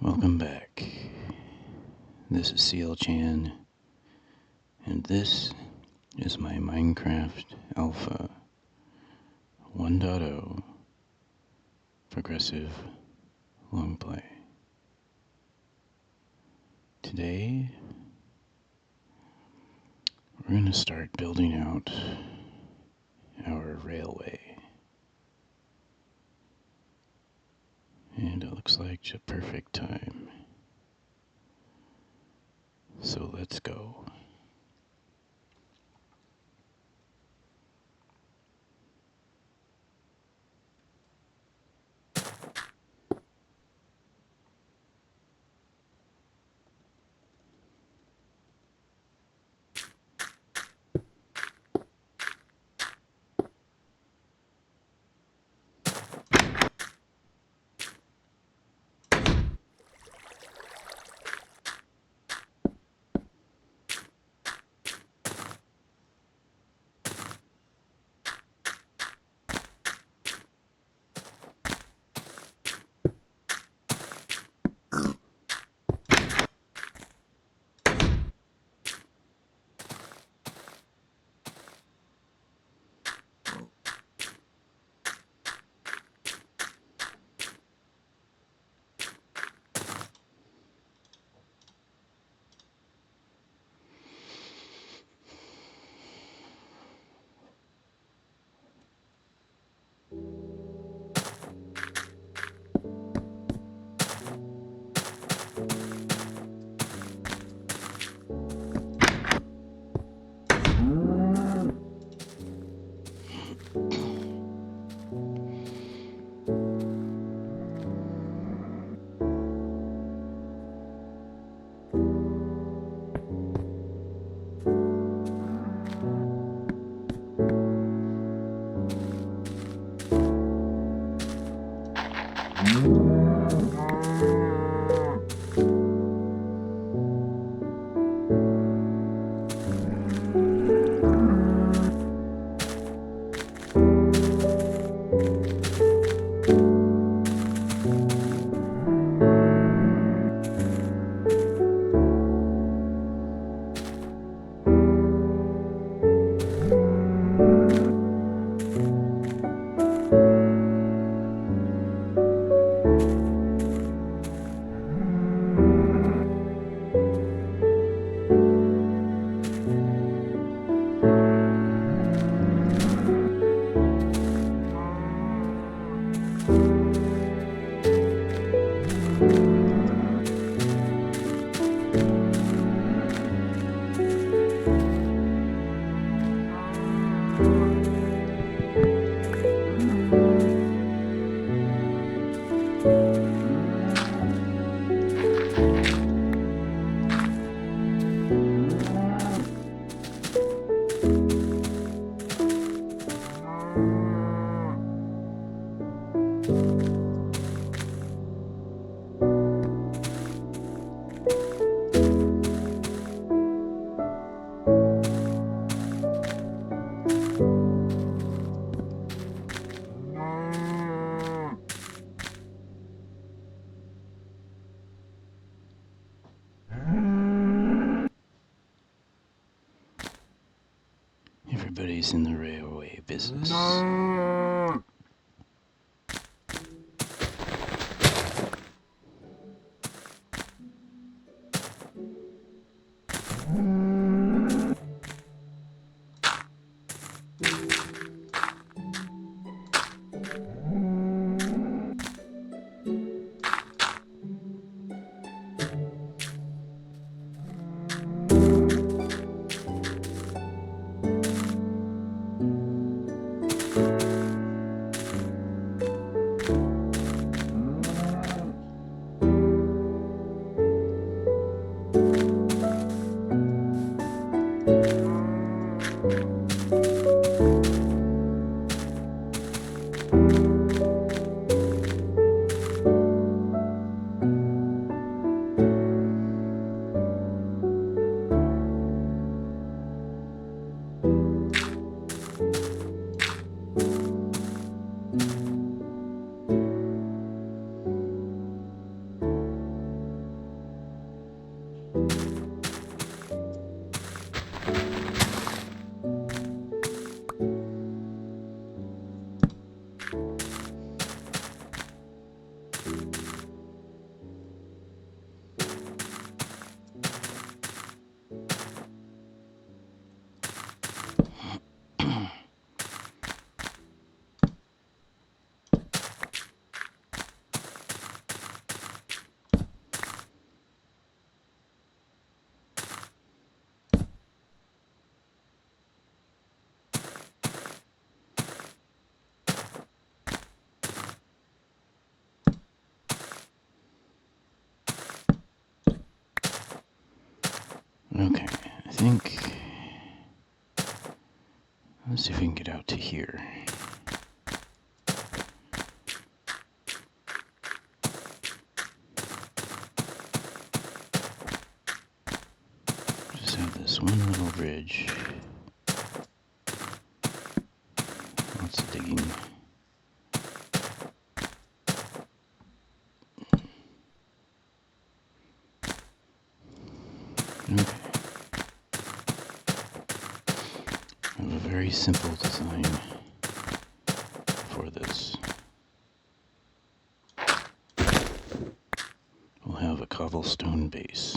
Welcome back. This is Sealchan, and this is my Minecraft Alpha 1.0 progressive Longplay. Today, we're going to start building out our railway. And it looks like a perfect time. So let's go. Everybody's in the railway business. Okay, I think... Let's see if we can get out to here. Just have this one little ridge. Lots of digging. Okay. I have a very simple design for this. We'll have a cobblestone base.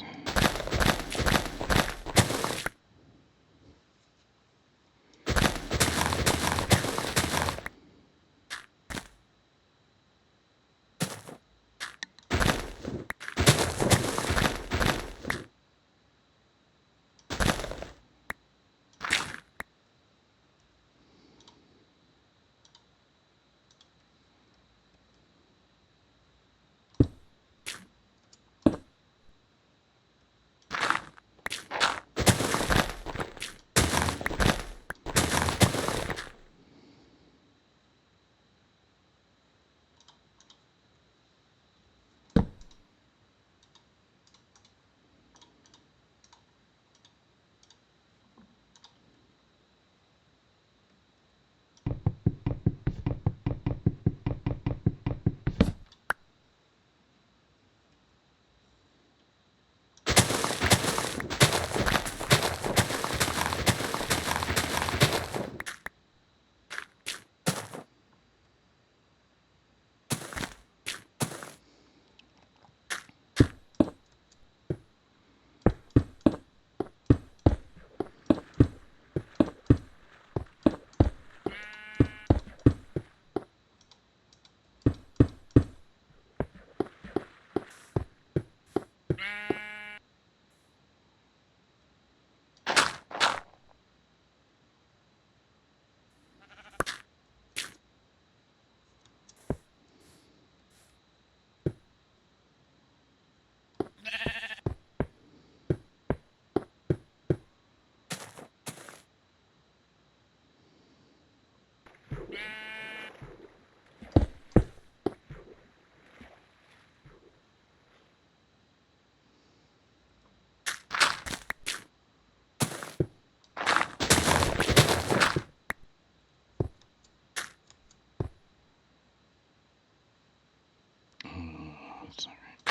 That's alright.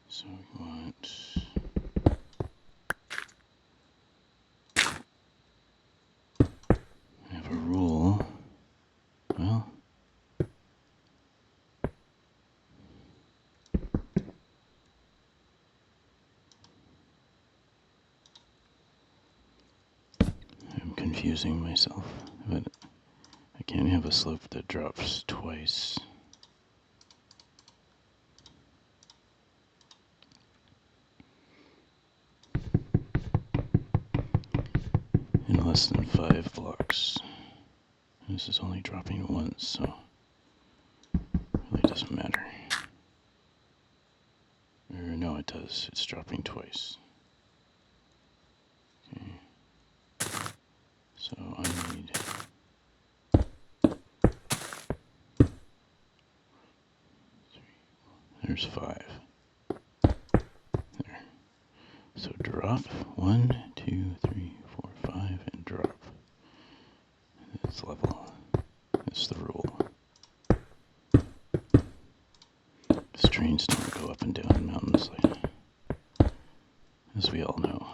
So we want... I have a rule. Well... I'm confusing myself, but I can't have a slope that drops twice. In less than 5 blocks. This is only dropping once, so it really doesn't matter. Or no, it does. It's dropping twice. Okay. So I need... There's 5. There. So drop 1, 2, 3, 4, 5, and drop. It's level. That's the rule. Because trains don't go up and down mountains like that, as we all know.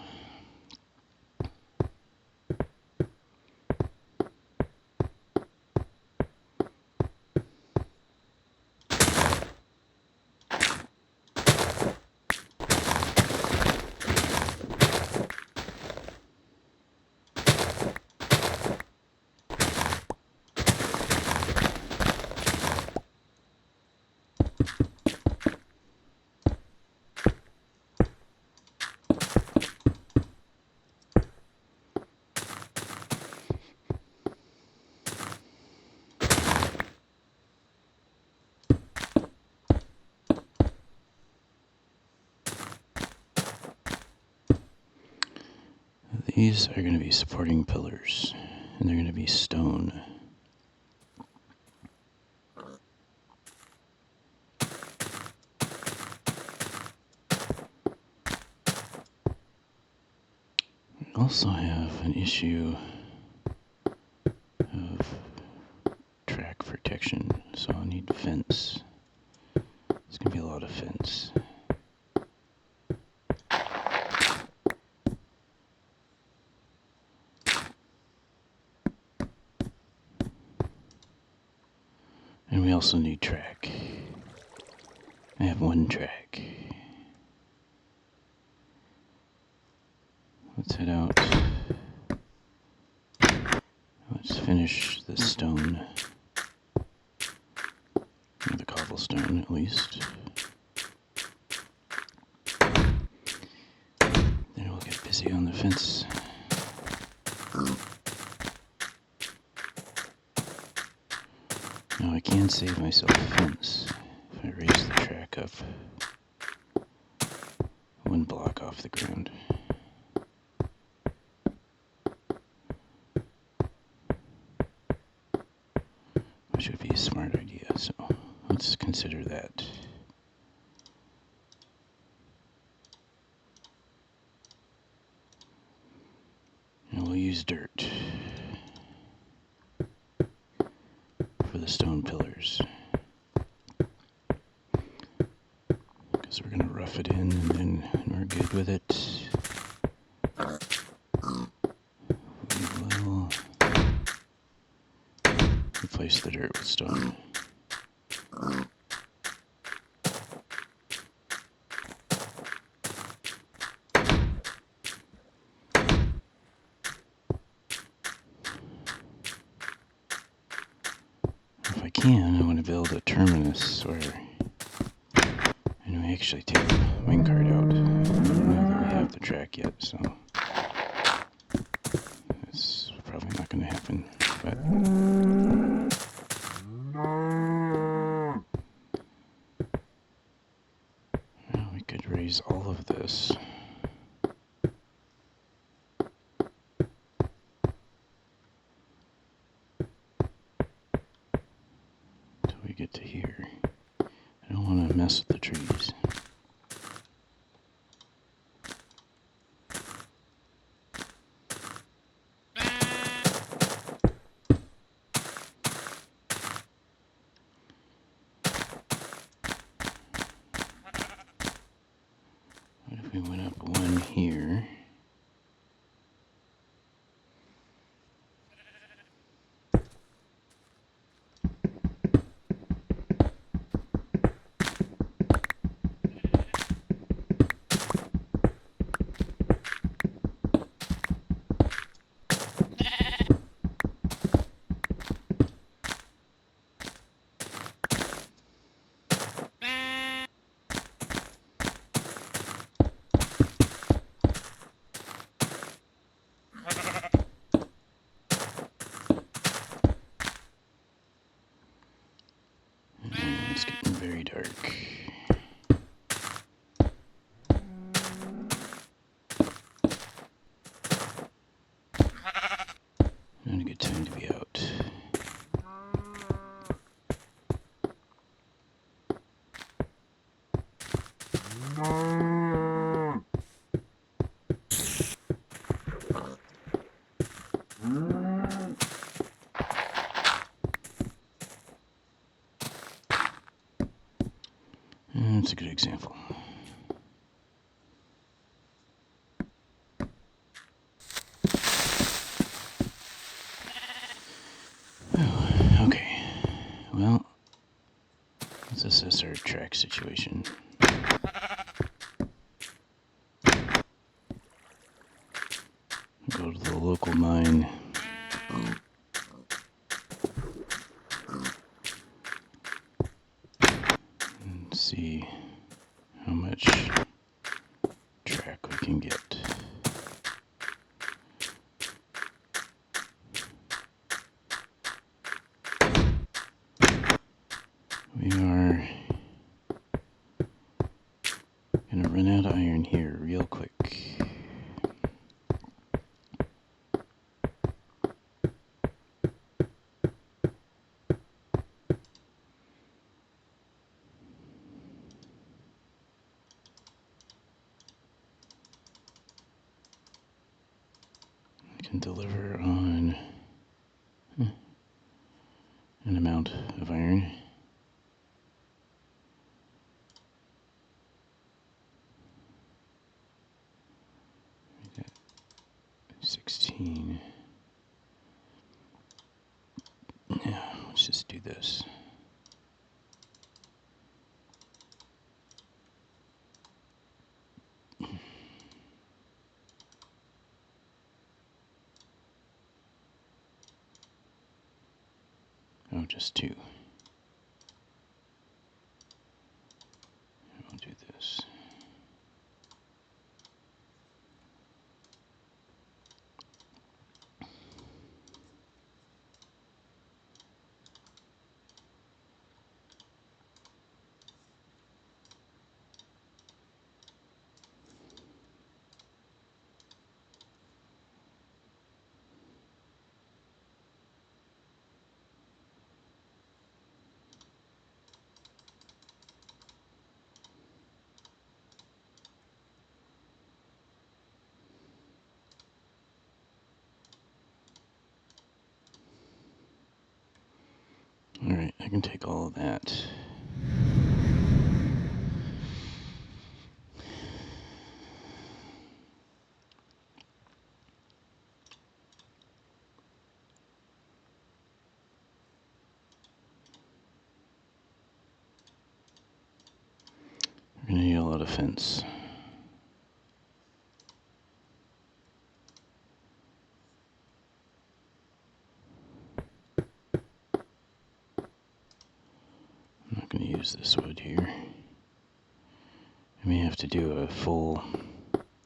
These are going to be supporting pillars, and they're going to be stone. We also have an issue of track protection, so I'll need fence. There's going to be a lot of fence. And we also need track. I have one track. Let's head out. Let's finish the stone. Or the cobblestone, at least. Then we'll get busy on the fence. Now I can save myself a fence if I raise the track up one block off the ground. Which would be a smart idea, so let's consider that. And we'll use dirt for the stone pillars, because we're going to rough it in, and then when we're good with it, we will replace the dirt with stone. If I can, I want to build a terminus where, and we actually take the wing cart out. I don't know that we have the track yet, so it's probably not going to happen, but well, we could raise all of this. Until we get to here. I don't want to mess with the trees. What if we went up one here? It's getting very dark. Not a good time to be out. That's a good example. Oh, okay. Well, let's assess our track situation. Go to the local mine. And see how much track we can get. We are gonna run out of iron here real quick. can deliver on an amount of iron. We got 16. Now, let's just do this. Oh, just 2. I'll do this. Alright, I can take all of that. We're going to need a lot of fence. I'm not going to use this wood here. I may have to do a full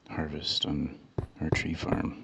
harvest on our tree farm.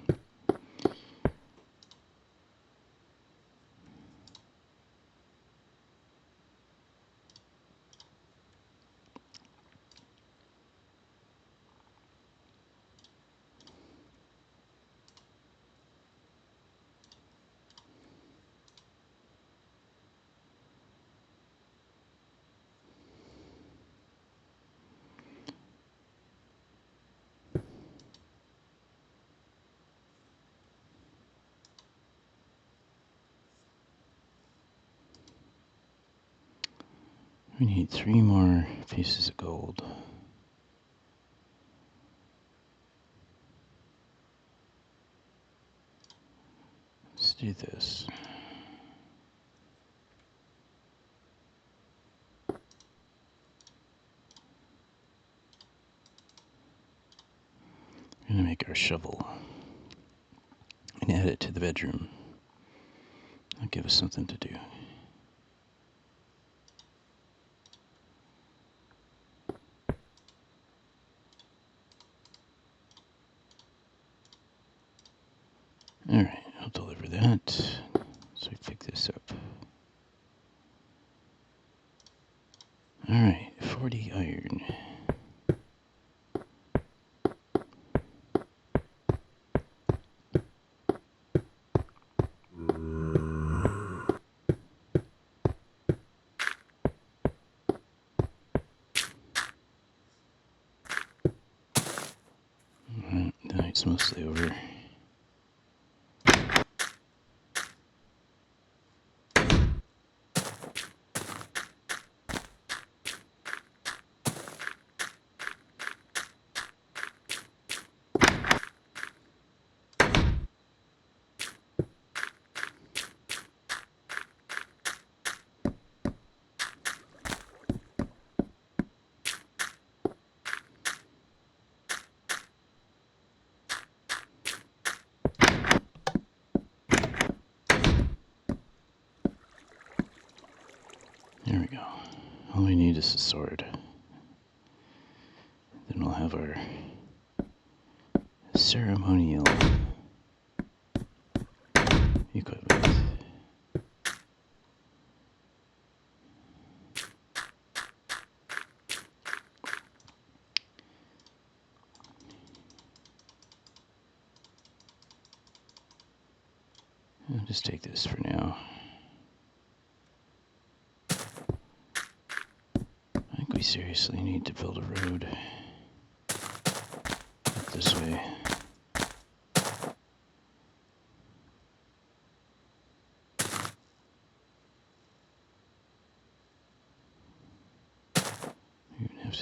We need 3 more pieces of gold. Let's do this. We're going to make our shovel and add it to the bedroom. That'll give us something to do. Alright, I'll deliver that. So we pick this up. Alright, 40 iron. Alright, the night's mostly over. There we go. All we need is a sword. Then we'll have our ceremonial equipment. I'll just take this for now. I think we seriously need to build a road this way.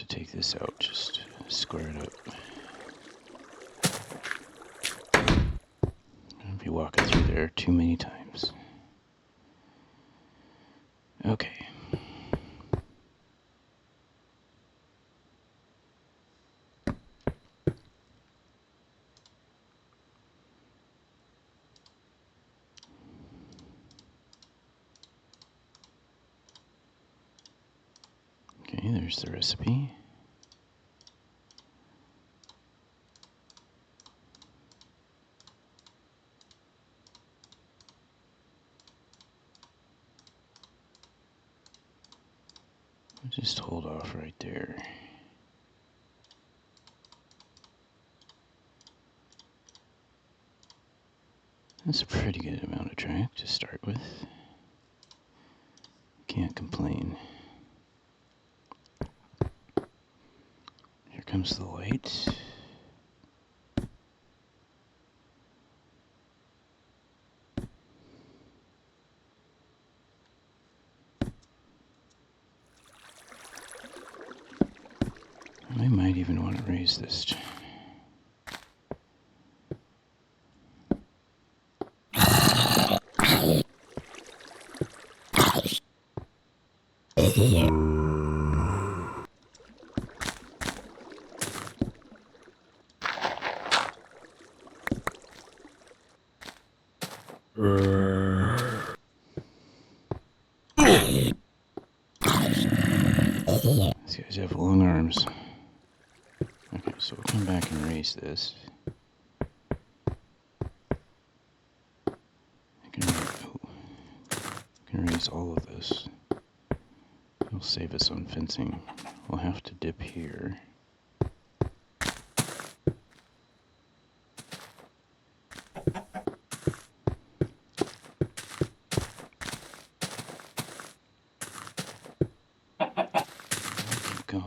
to take this out, just square it up. I'll be walking through there too many times. Okay. Okay, there's the recipe. Just hold off right there. That's a pretty good amount of track to start with. Can't complain. Here comes the light. I might even want to raise this. These guys have long arms. Okay, so we'll come back and raise this. I can raise all of this. It'll save us on fencing. We'll have to dip here. Keep going.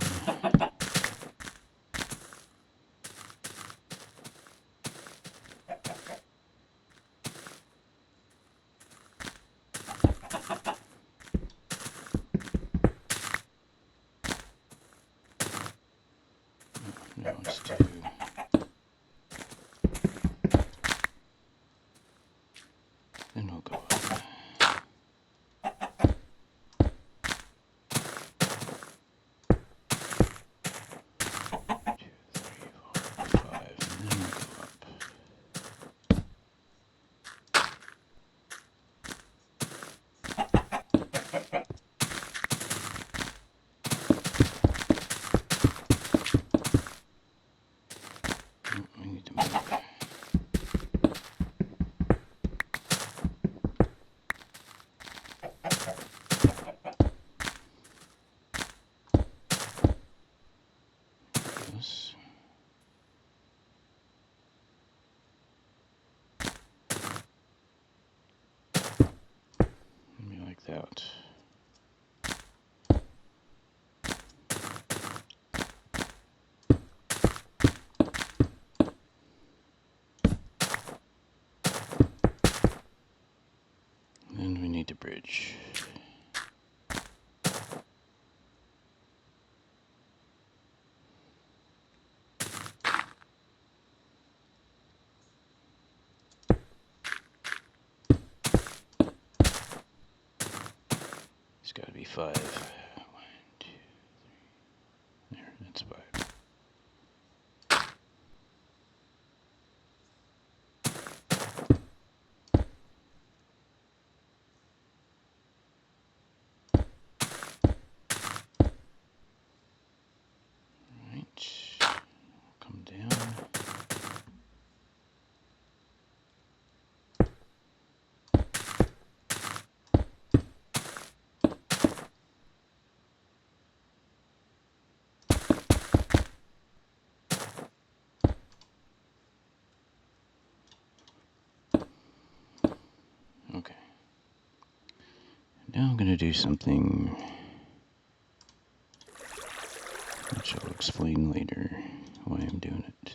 No, it's too. Then we'll go up. 2, 3, 4, 5, and then we'll go up. Oh, we need to move. This. Maybe like that. Then we need to bridge. It's got to be 5. 1, 2, 3. There, that's 5. Right. Come down. Okay. Now I'm going to do something which I'll explain later why I'm doing it.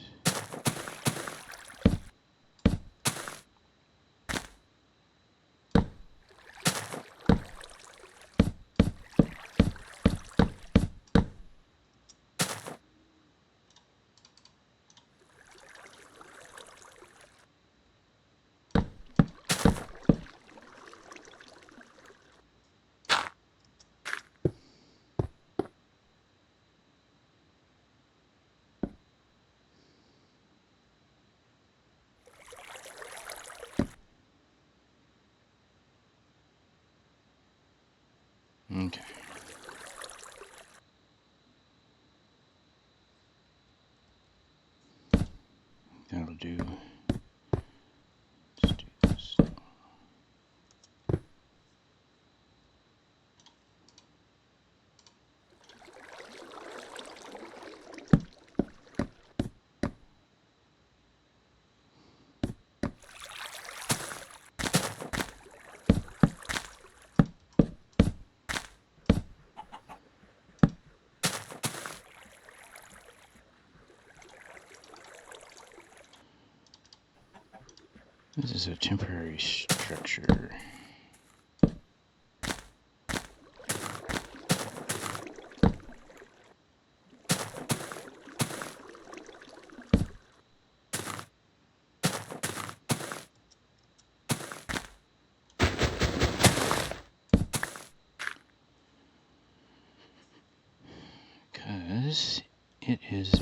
Okay. That'll do. Let's do this. This is a temporary structure. Because it is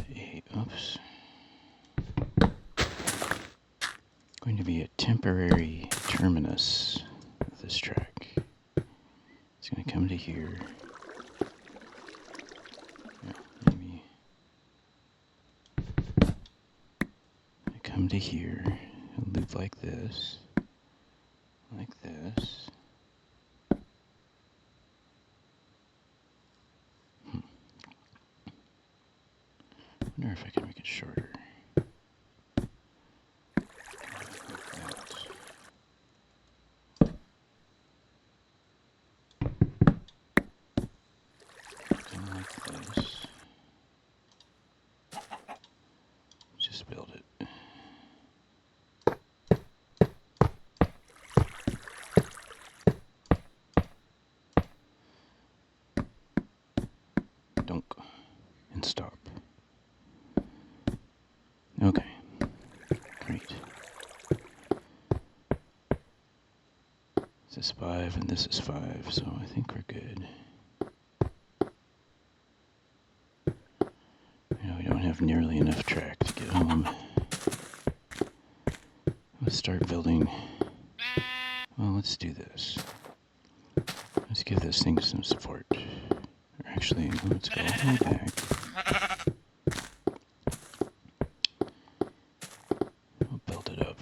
going to be a temporary terminus of this track. It's going to come to here. Yeah, maybe. Come to here and loop like this. Like this. Wonder if I can make it shorter. Build it. Dunk. And stop. Okay. Great. This is 5 and this is 5, so I think we're good. We don't have nearly enough track to get home. Let's start building. Well, let's do this. Let's give this thing some support. Or actually, let's go all the way back. We'll build it up.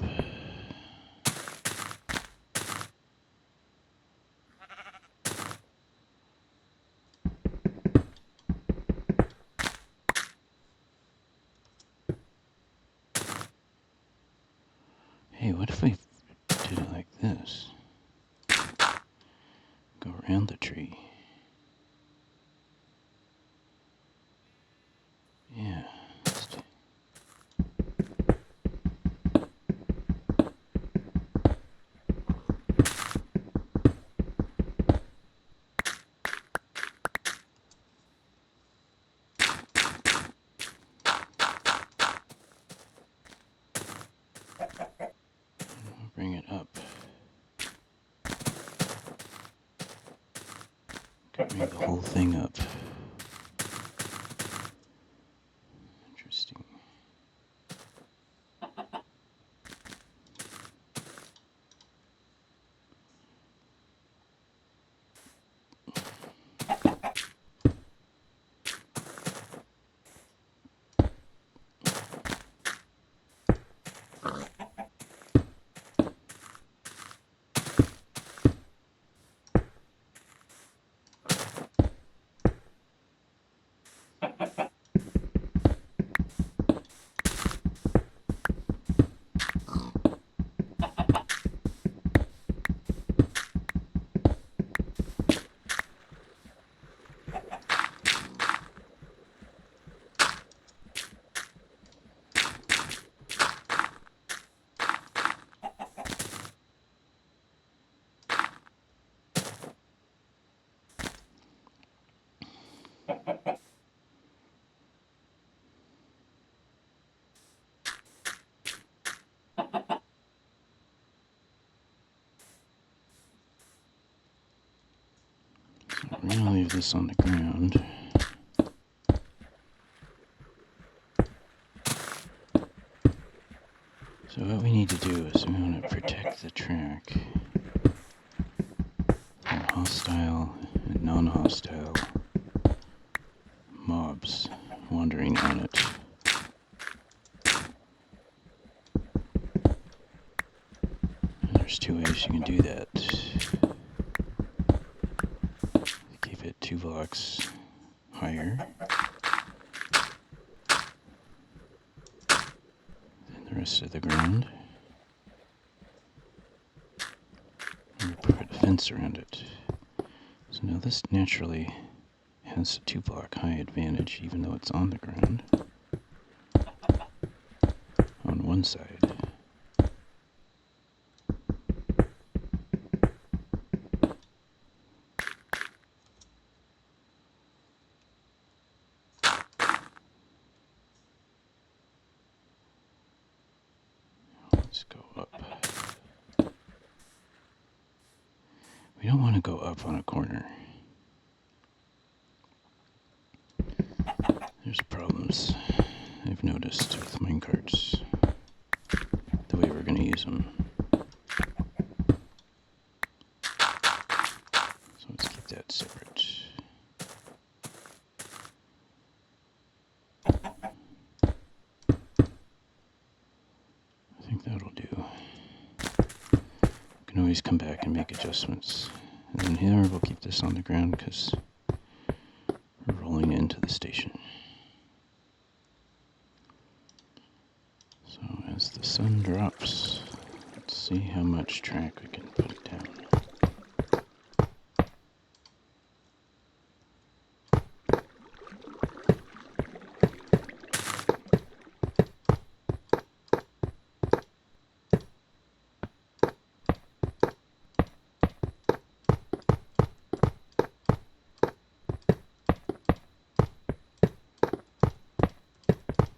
Hey, what if we did it like this? Go around the tree. Yeah. Let's do. Bring it up. Bring the whole thing up. Interesting. We're going to leave this on the ground. So what we need to do is we want to protect the track from hostile and non-hostile mobs wandering on it. And there's two ways you can do that. Keep it 2 blocks higher than the rest of the ground. And we put a fence around it. So now this naturally has a 2 block high advantage even though it's on the ground on one side. Let's go up. We don't want to go up on a corner. There's problems I've noticed with minecarts, the way we're going to use them. So let's keep that separate. I think that'll do. We can always come back and make adjustments. And then here we'll keep this on the ground because we're rolling into the station. So as the sun drops, let's see how much track we can put it down.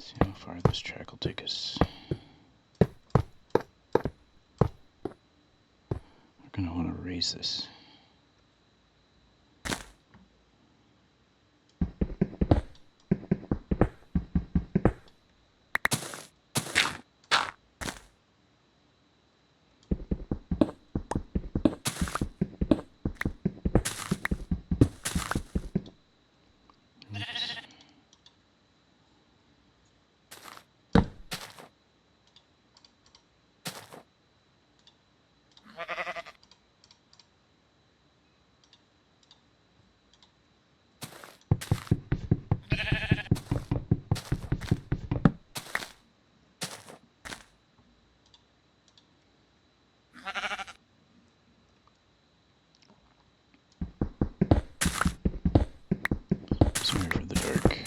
See how far this track will take us. We're going to want to raise this. Sorry for the dark.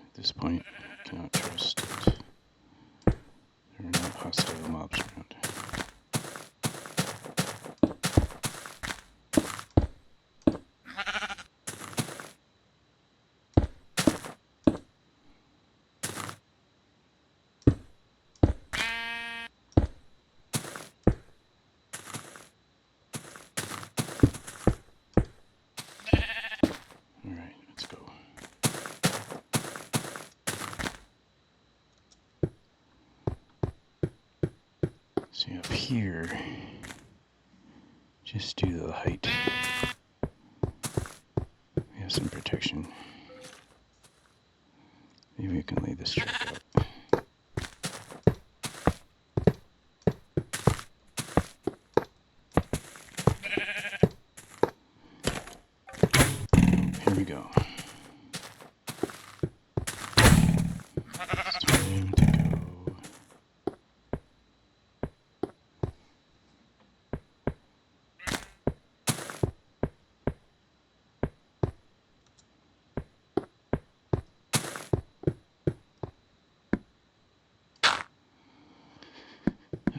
At this point, I cannot trust it. There are no hostile mobs around. Alright, let's go. See up here, just due to the height, we have some protection. Maybe we can lay this track out. Here we go. It's time to go.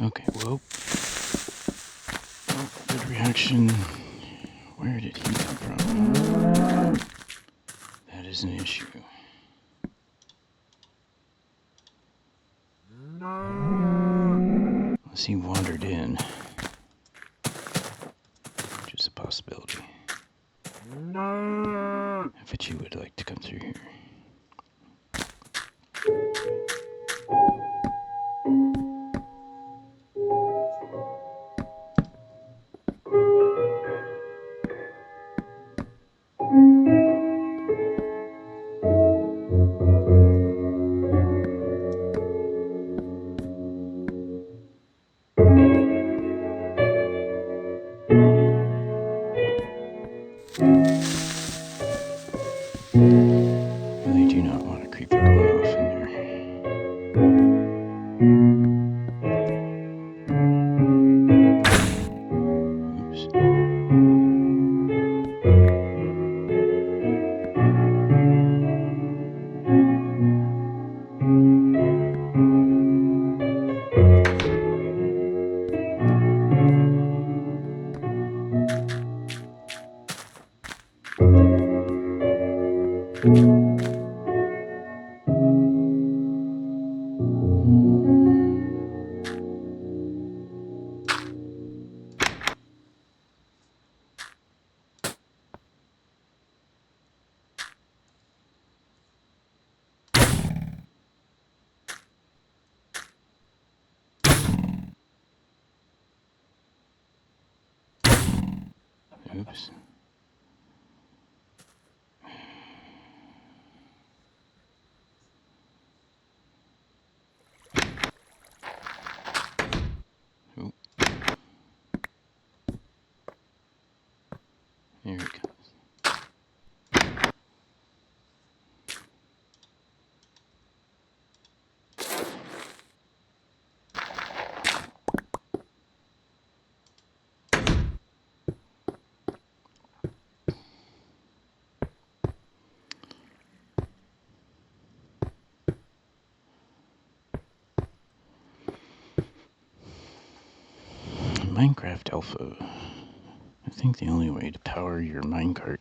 Okay, well, good reaction. Where did he come from? That is an issue. Unless he wandered in, which is a possibility. I bet you would like to come through here. Really do not want a creeper going off in there. Oops. Oops. Oh. Here it comes. Minecraft Alpha. I think the only way to power your minecart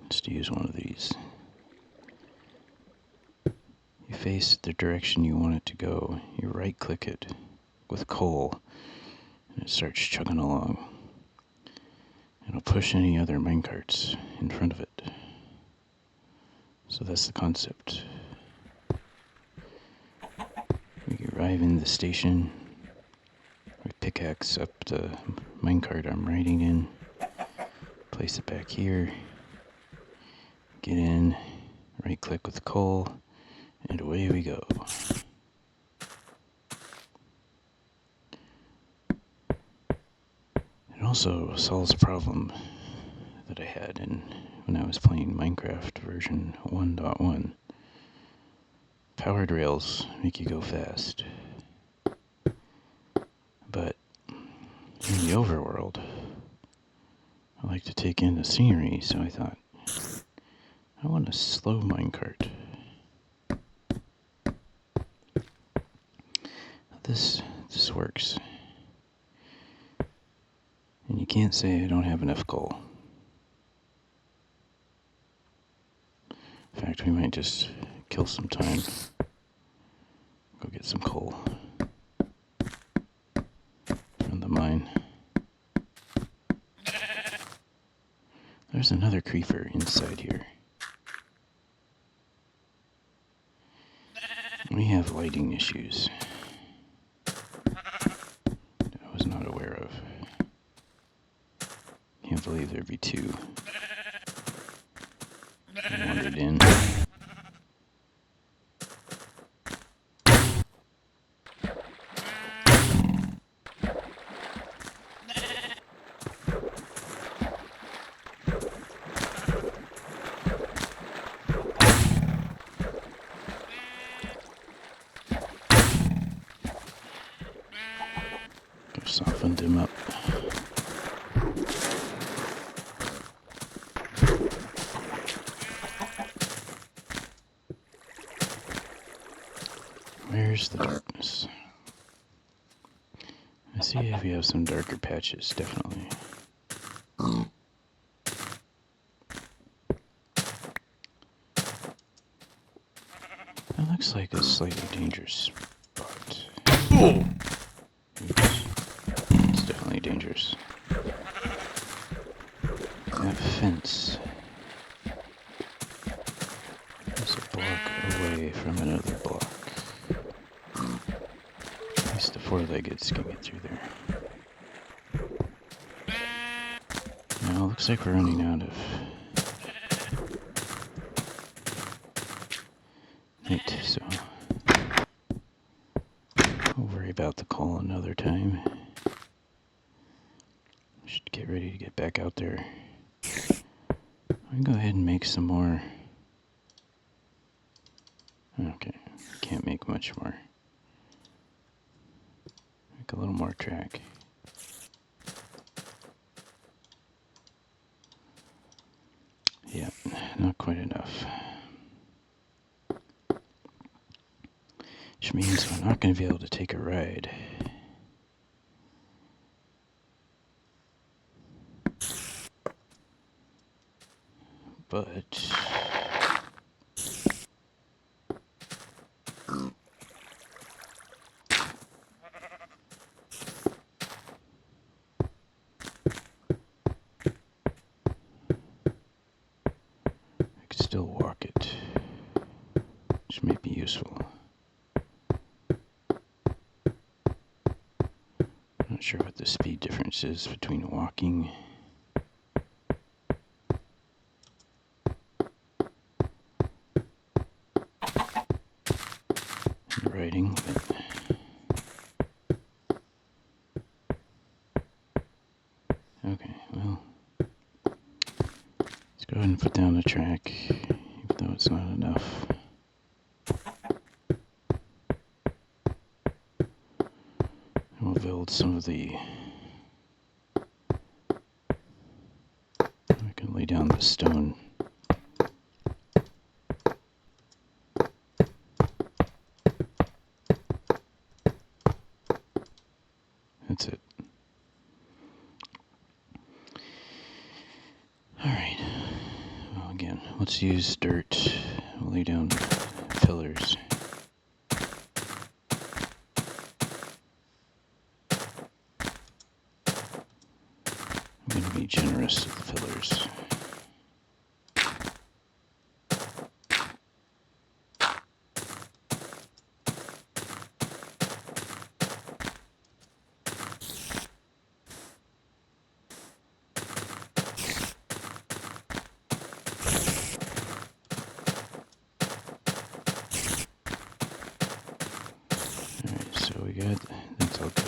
is to use one of these. You face the direction you want it to go, you right click it with coal, and it starts chugging along. It'll push any other minecarts in front of it. So that's the concept. We arrive in the station. We pickaxe up the minecart I'm riding in. Place it back here. Get in. Right click with coal. And away we go. It also solves a problem that I had when I was playing Minecraft version 1.1. Powered rails make you go fast. But in the overworld, I like to take in the scenery, so I thought, I want a slow minecart. This works. And you can't say I don't have enough coal. In fact, we might just kill some time. Go get some coal from the mine. There's another creeper inside here. We have lighting issues that I was not aware of. Can't believe there'd be two. I wandered in. Softened him up. Where's the darkness? I see if we have some darker patches, definitely. That looks like a slightly dangerous spot. It's definitely dangerous. That fence is a block away from another block. At least the four-leggeds can get through there. Now, looks like we're running out of night, so we'll worry about the coal another time. Should get ready to get back out there. I'm gonna go ahead and make some more. Okay, can't make much more. Make a little more track. Yeah, not quite enough. Which means we're not going to be able to take a ride. But I could still walk it, which may be useful. Not sure what the speed difference is between walking and riding, but okay, well, let's go ahead and put down the track, even though it's not enough. And we'll build some of the... I can lay down the stone. That's it. Alright. Well, again, let's use dirt. We'll lay down pillars. I'm going to be generous with the pillars. Alright, so we got, that's all good.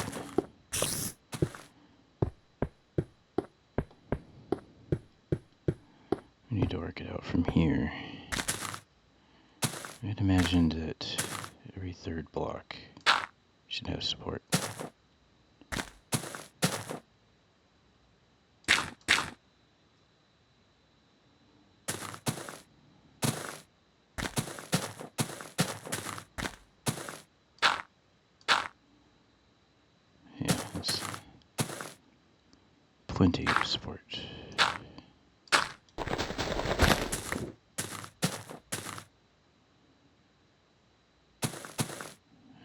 We need to work it out from here. I had imagined that every third block should have support. Yeah, that's plenty of support.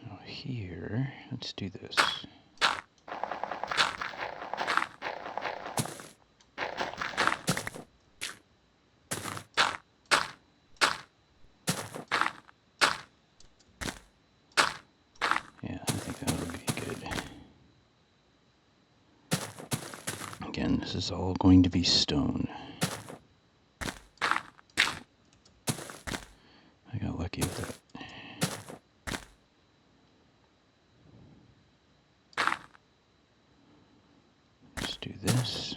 Now here, let's do this. Yeah, I think that'll be good. Again, this is all going to be stone. I got lucky with that. Let's do this.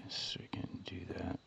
Yes, we can do that.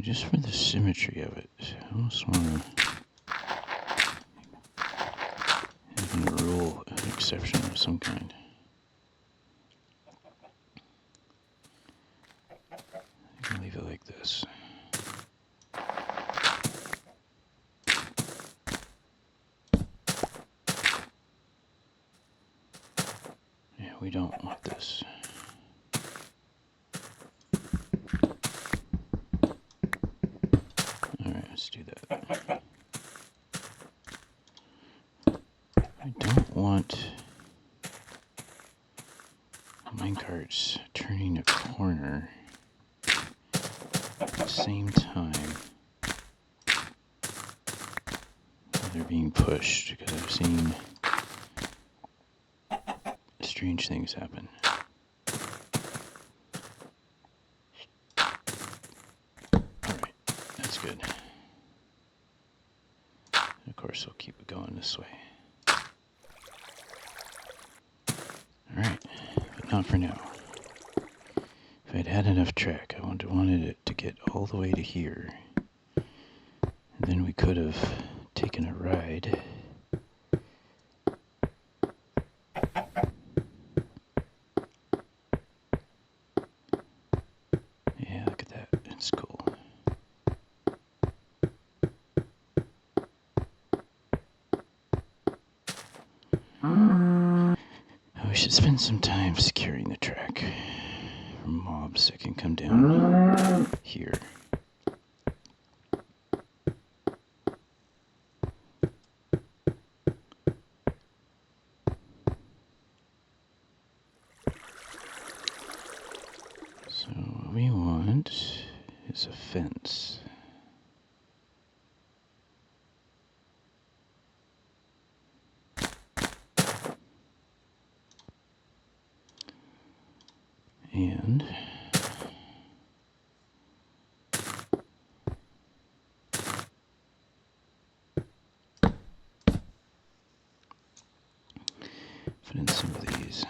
Just for the symmetry of it, I almost want to have a rule, an exception of some kind. I can leave it like this. Yeah, we don't want this. Alright, let's do that. I don't want minecarts turning a corner at the same time they're being pushed, because I've seen strange things happen. Alright, that's good. And of course, I'll keep it going this way. Alright, but not for now. If I'd had enough track, I wanted it to get all the way to here. And then we could have taken a ride. Yeah, look at that. It's cool. We should spend some time securing the track from mobs that can come down here. So what we want is a fence. And put in some of these.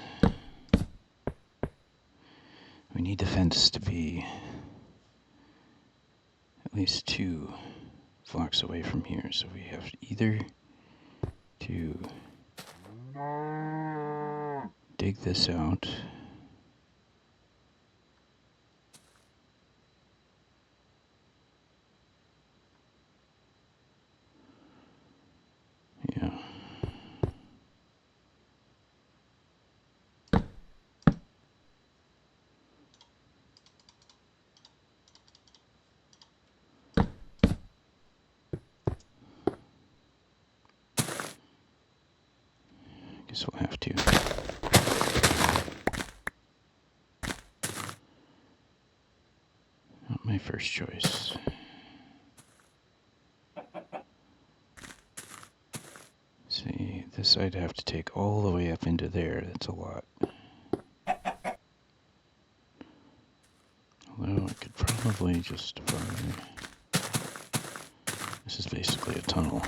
We need the fence to be at least 2 blocks away from here, so we have either to dig this out. Yeah. Guess we'll have to. Not my first choice. See, this I'd have to take all the way up into there. That's a lot. Although I could probably just this is basically a tunnel.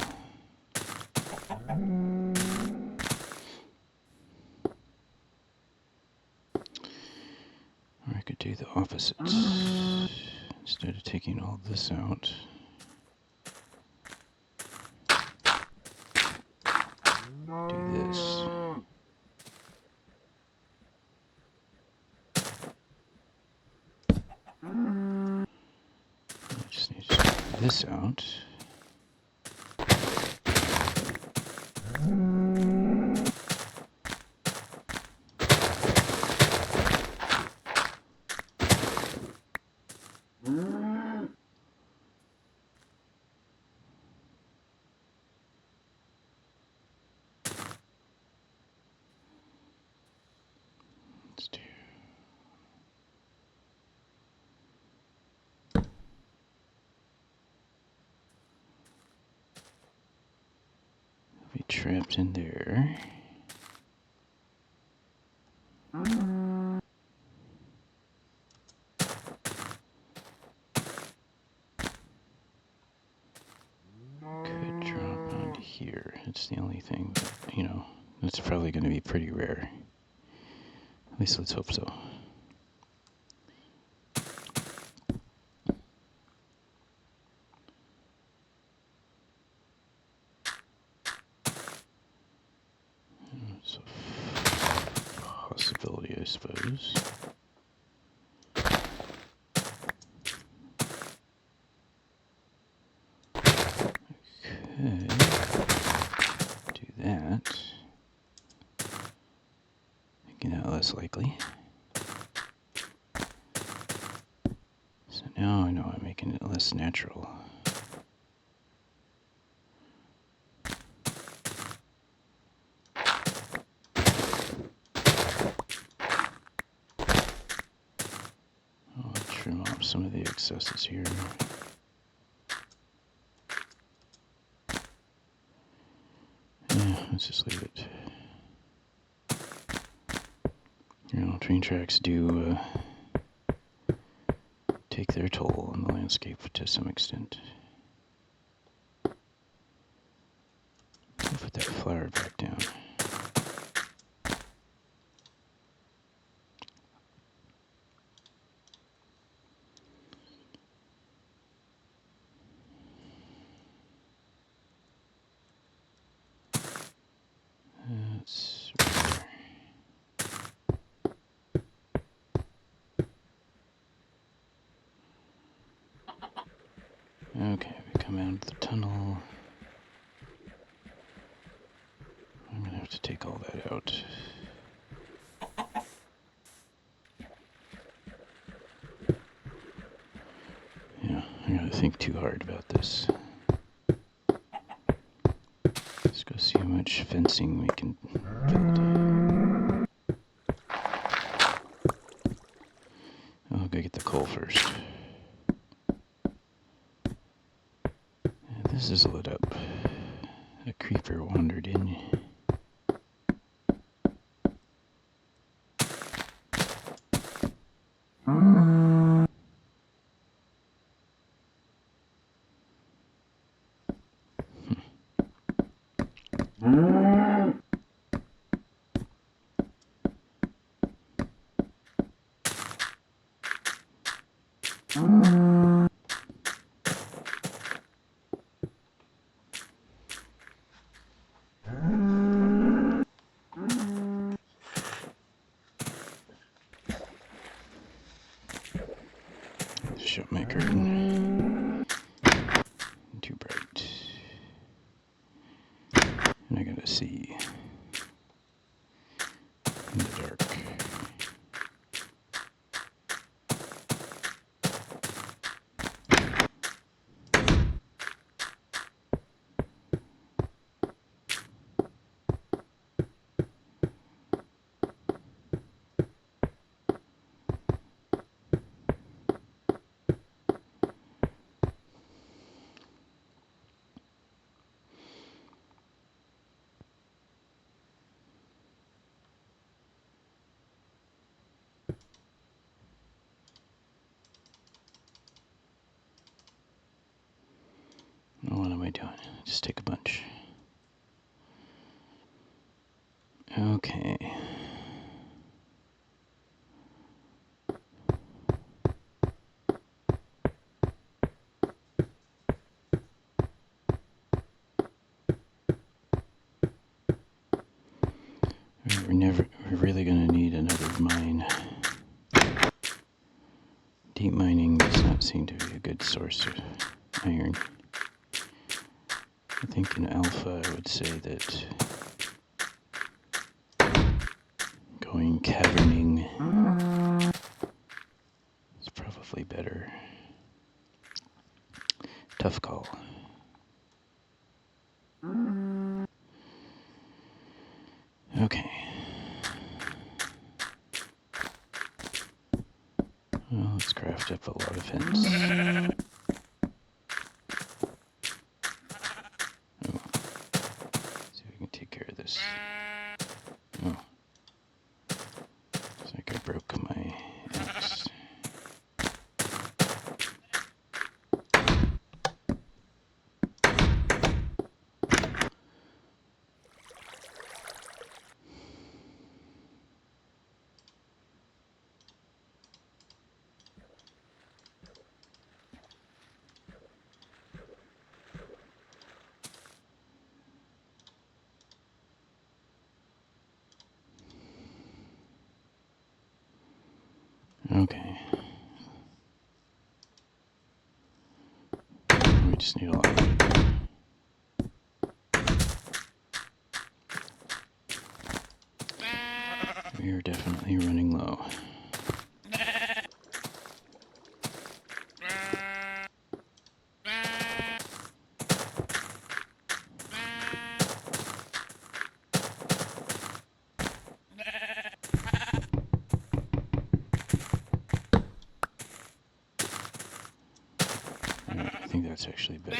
Or I could do the opposite. Instead of taking all this out, do this. I just need to take this out. Let's do. Be trapped in there. Could drop onto here. It's the only thing that, it's probably going to be pretty rare. At least let's hope so. That's a possibility, I suppose. Okay. Do that. Making that less likely. So now I know I'm making it less natural. I'll trim off some of the excesses here. Yeah, let's just leave it. You know, train tracks do take their toll on the landscape to some extent. I'll put that flower back down. That's right there. Okay, we come out of the tunnel. I'm gonna have to take all that out. Yeah, I gotta think too hard about this. Let's go see how much fencing we can build. I'll go get the coal first. Yeah, this is lit up. A creeper wandered in. Shut my curtain. Too bright. And I gotta see in the dark. What am I doing? Just take a bunch. Okay. We're really gonna need another mine. Deep mining does not seem to be a good source of iron. I think in alpha I would say that going caverning is probably better. Tough call. Okay. Well, let's craft up a lot of fence. Oh. See if we can take care of this. Oh. It's like I broke my axe. We just need a lot of wood. We are definitely running low. Alright, I think that's actually better.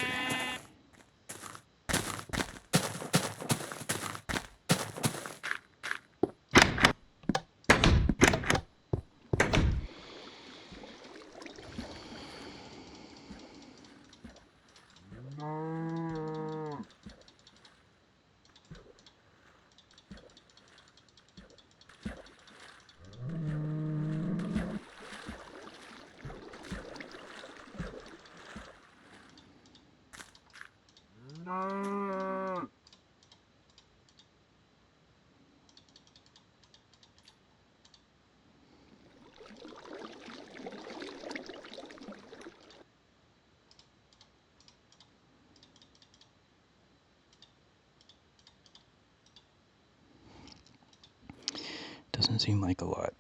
Doesn't seem like a lot.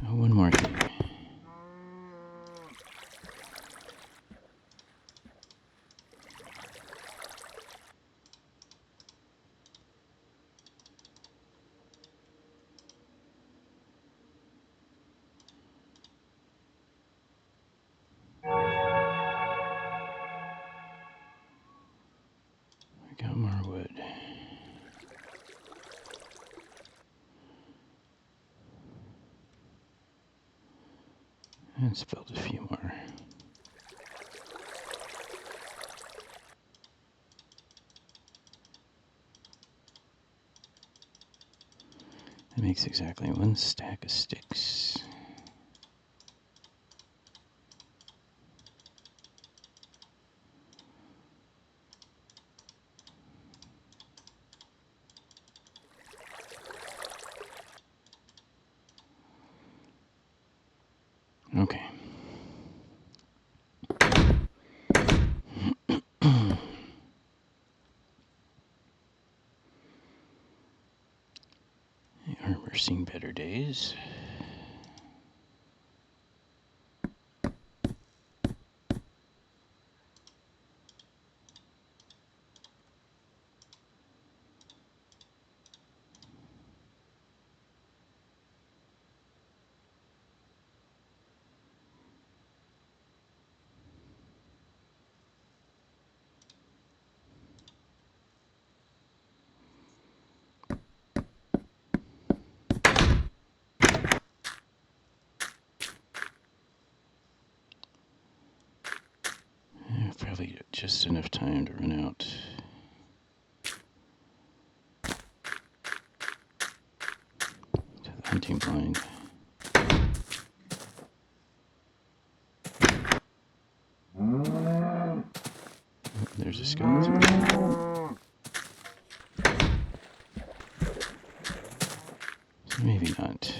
Oh, one more thing. I got more wood. Let's build a few more. It makes exactly one stack of sticks. Okay. We're seeing better days. Probably just enough time to run out. To the hunting blind. Oh, there's a skeleton. So maybe not.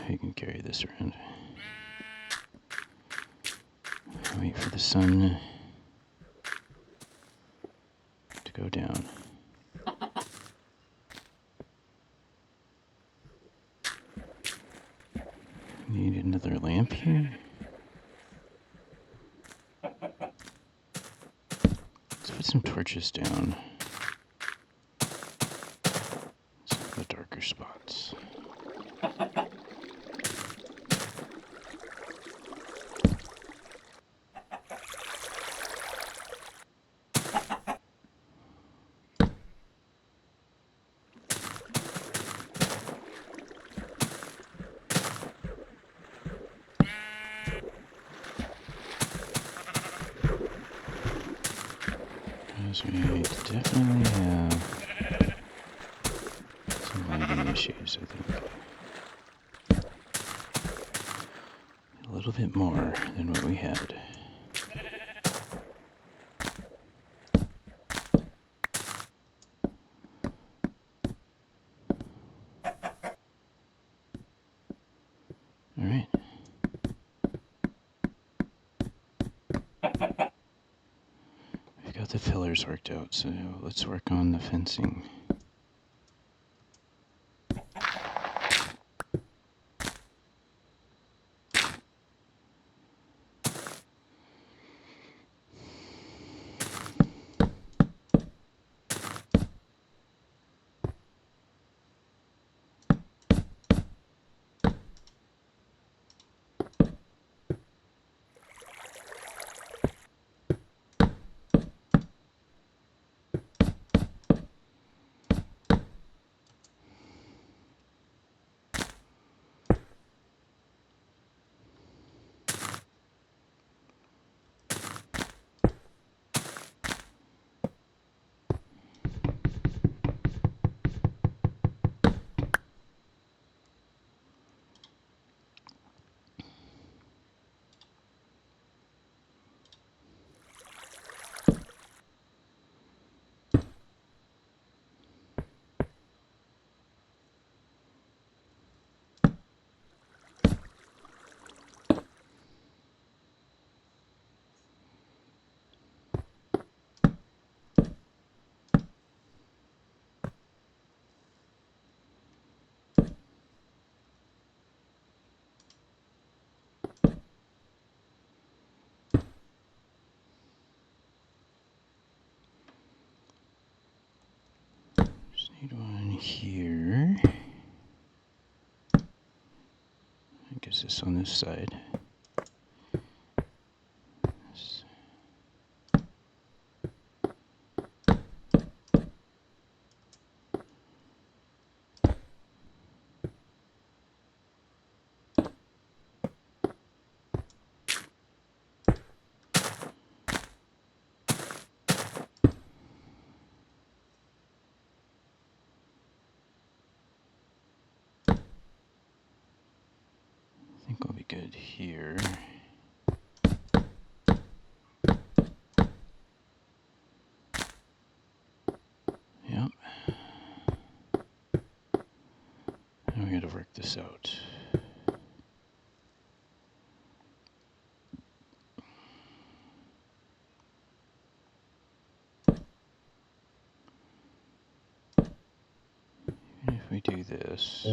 We can carry this around. Wait for the sun to go down. Need another lamp here. Let's put some torches down. Some of the darker spots. Because we definitely have some lighting issues, I think. A little bit more than what we had. Alright. We've got the pillars worked out, so let's work on the fencing. Need one here. I guess this on this side. This. I think we'll be good here. Yep. Now we gotta work this out. Even if we do this.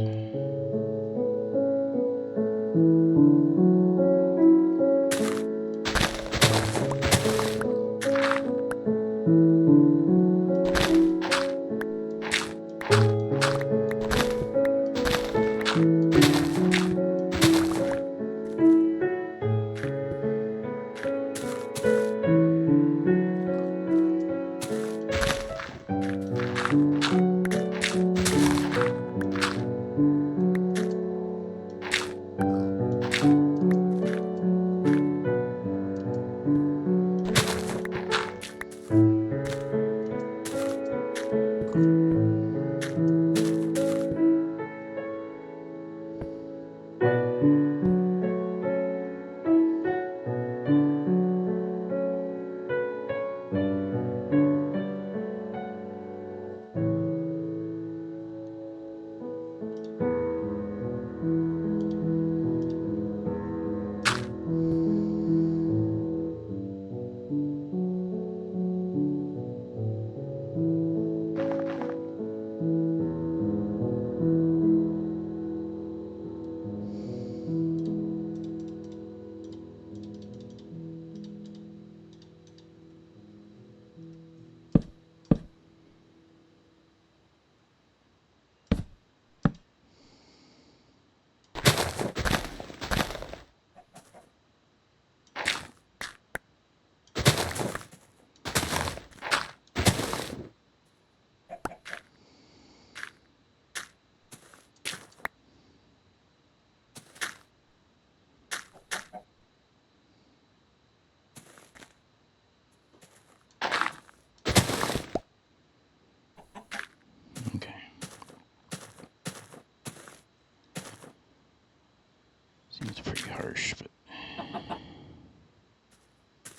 Seems pretty harsh, but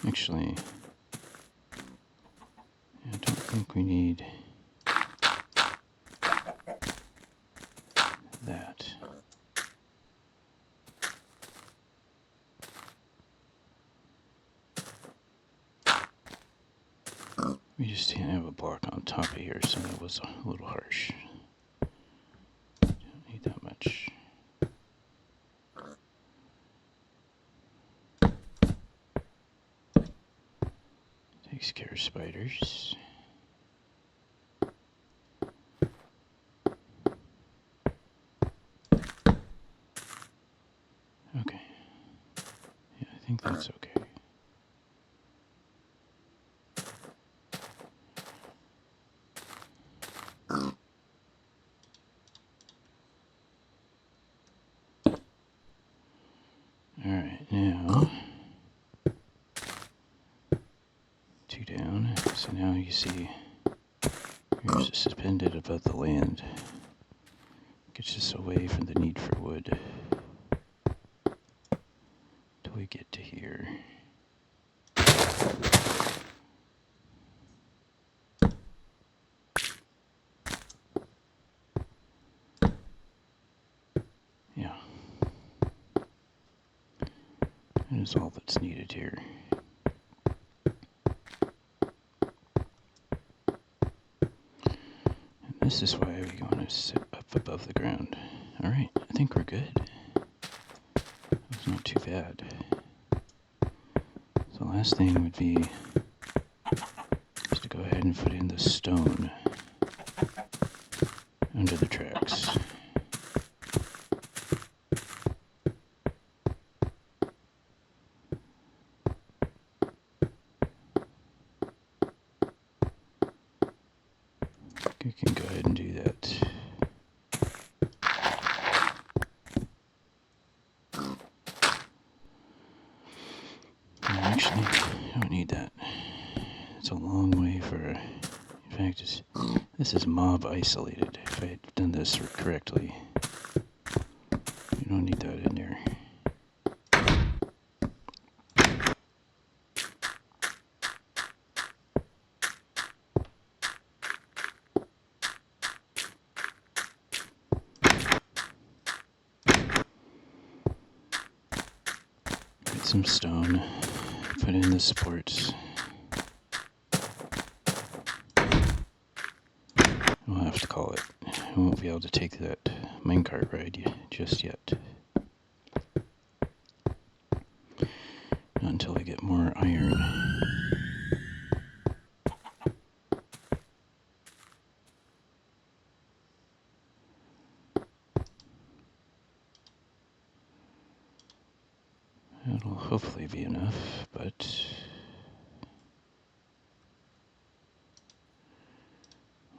actually, I don't think we need that. We just didn't have a block on top of here, so that was a little harsh. Don't need that much. Takes care of spiders. Okay. Yeah, I think that's okay. Alright, now 2 down. So now you see here's suspended above the land. Gets us away from the need for wood. Till we get to here. Yeah. That is all that's needed here. And this is why we want to sit up above the ground. Alright, I think we're good. That's not too bad. So the last thing would be just to go ahead and put in the stone under the tracks. We can go ahead and do that. Actually, I don't need that. It's a long way for in fact, this is mob isolated. If I had done this correctly, you don't need that in there. Get some stone, put in the supports. We'll have to call it. I won't be able to take that minecart ride just yet. Not until I get more iron. That'll hopefully be enough, but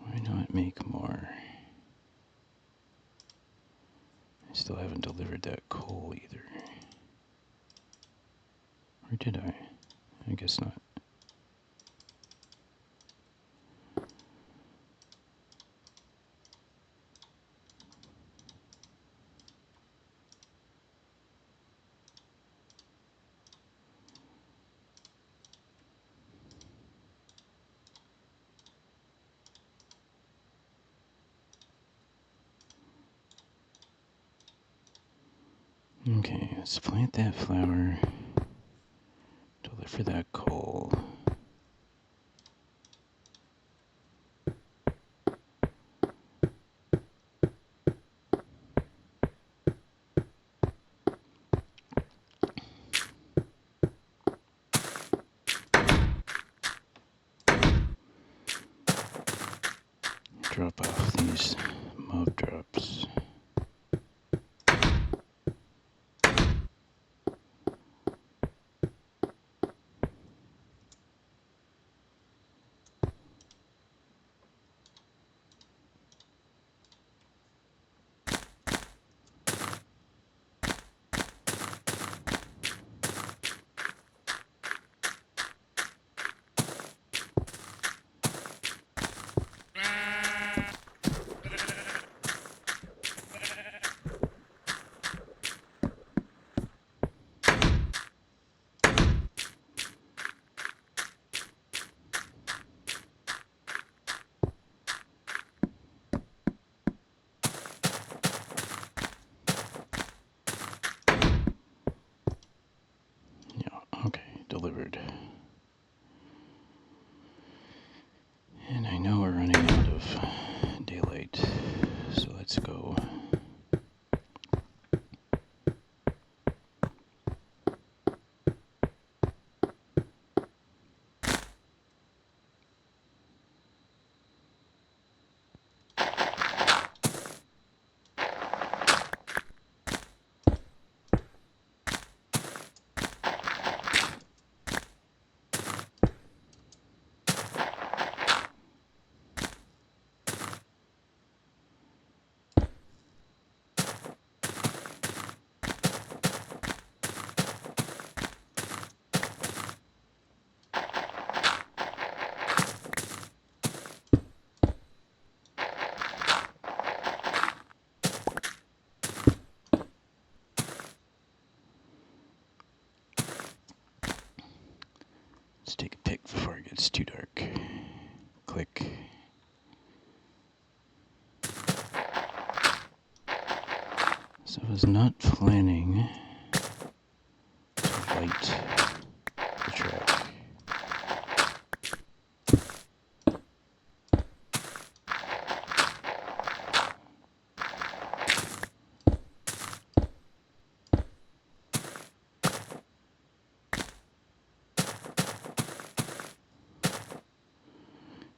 why not make more? I still haven't delivered that coal either. Or did I? I guess not. Okay, let's plant that flower. Deliver that coal. Drop off these mob drops. it's too dark. Click. So I was not planning to light the track.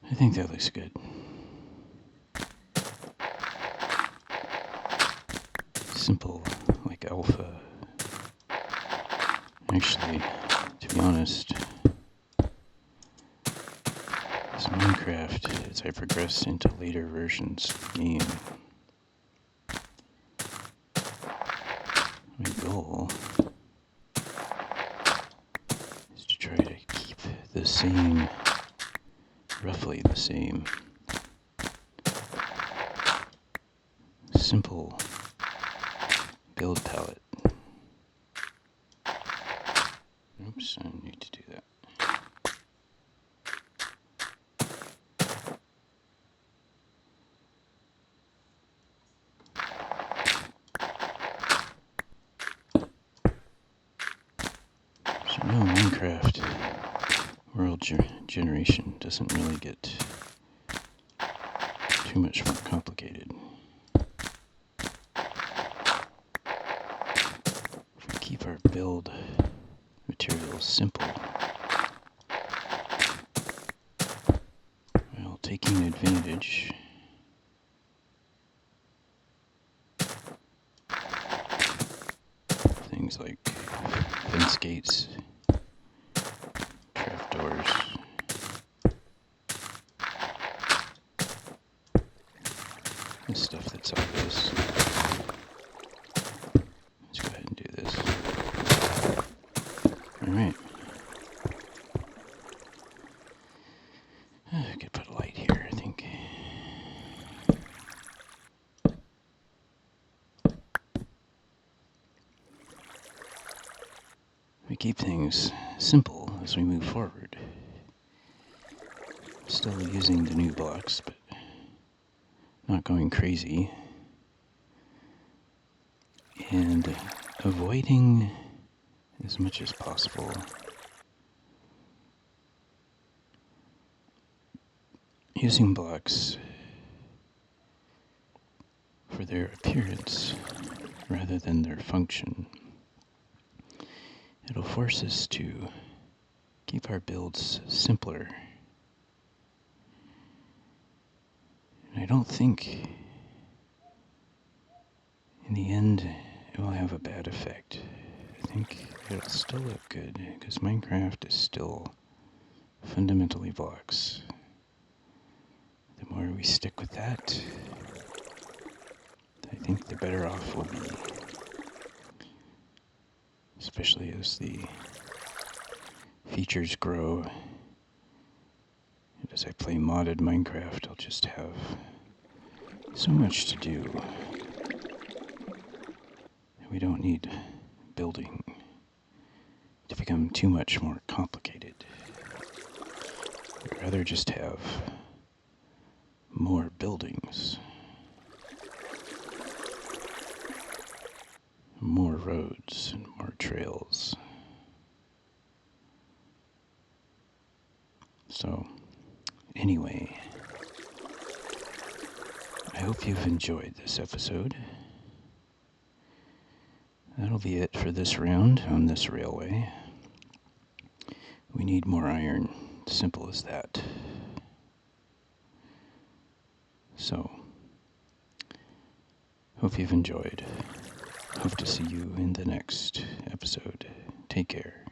I think that looks good. Simple, like alpha. Actually, to be honest, as Minecraft, as I progress into later versions of the game, my goal is to try to keep the same, roughly the same, simple build palette. Oops, I need to do that. So no, Minecraft world generation doesn't really get too much more complicated. If we keep our build materials simple, while taking advantage of things like fence gates, trapdoors, and stuff that's obvious. Let's go ahead and do this. Alright. I could put a light here, I think. We keep things simple as we move forward. Still using the new blocks, but not going crazy. And avoiding as much as possible using blocks for their appearance rather than their function. It'll force us to keep our builds simpler. And I don't think in the end it will have a bad effect. I think it'll still look good because Minecraft is still fundamentally blocks. The more we stick with that, I think the better off we'll be. Especially as the features grow. And as I play modded Minecraft, I'll just have so much to do. We don't need building to become too much more complicated. I'd rather just have more buildings, more roads, and more trails. So, anyway, I hope you've enjoyed this episode. That'll be it for this round on this railway. We need more iron. Simple as that. So, hope you've enjoyed. Hope to see you in the next episode. Take care.